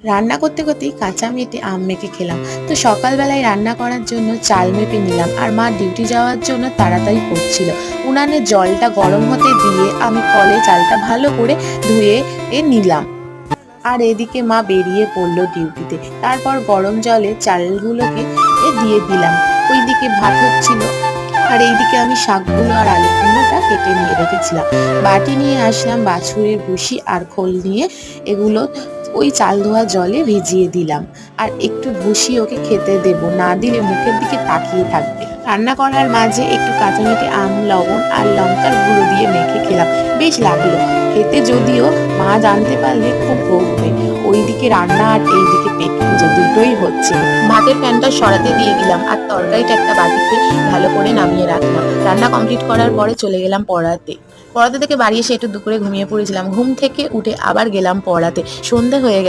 রান্না করতে করতেই কাঁচা মেটে আম মেখে খেলাম। তো সকালবেলায় রান্না করার জন্য চাল মেপে নিলাম, আর মা ডিউটি যাওয়ার জন্য তাড়াতাড়ি করছিল। উনানে জলটা গরম হতে দিয়ে আমি কলে চালটা ভালো করে ধুয়ে নিলাম। আর এদিকে মা বেরিয়ে পড়লো ডিউটিতে। তারপর গরম জলে চালগুলোকে দিয়ে দিলাম। ওইদিকে ভাত হচ্ছিল, আর এইদিকে আমি শাকগুলো আর আলু কুমড়োটা কেটে নিয়ে রেখেছিলাম। বাটি নিয়ে আসলাম, বাছুরের ভুসি আর খোল নিয়ে এগুলো ওই চাল ধোয়া জলে ভিজিয়ে দিলাম। আর একটু ভুসি ওকে খেতে দেব, না দিলে মুখের দিকে তাকিয়ে থাকবে। রান্না করার মাঝে একটু কাঁচা মেটে আম, লবণ আর লঙ্কার গুঁড়ো দিয়ে মেখে খেলাম, বেশ লাগলো খেতে। যদিও মা জানতে পারলে খুব বকবে। ওইদিকে রান্না আর এইদিকে পেট পুজো দুটোই হচ্ছে। ভাতের ফ্যানটা সরাতে দিয়ে দিলাম, আর তরকারিটা একটা বাটিতে ভালো করে নামিয়ে রাখলাম। রান্না কমপ্লিট করার পরে চলে গেলাম পড়াতে। পড়াতে থেকে বাড়ি এসে একটু দুপুরে ঘুমিয়ে পড়েছিলাম। ঘুম থেকে উঠে আবার গেলাম পড়াতে। সন্ধে হয়ে গেছে।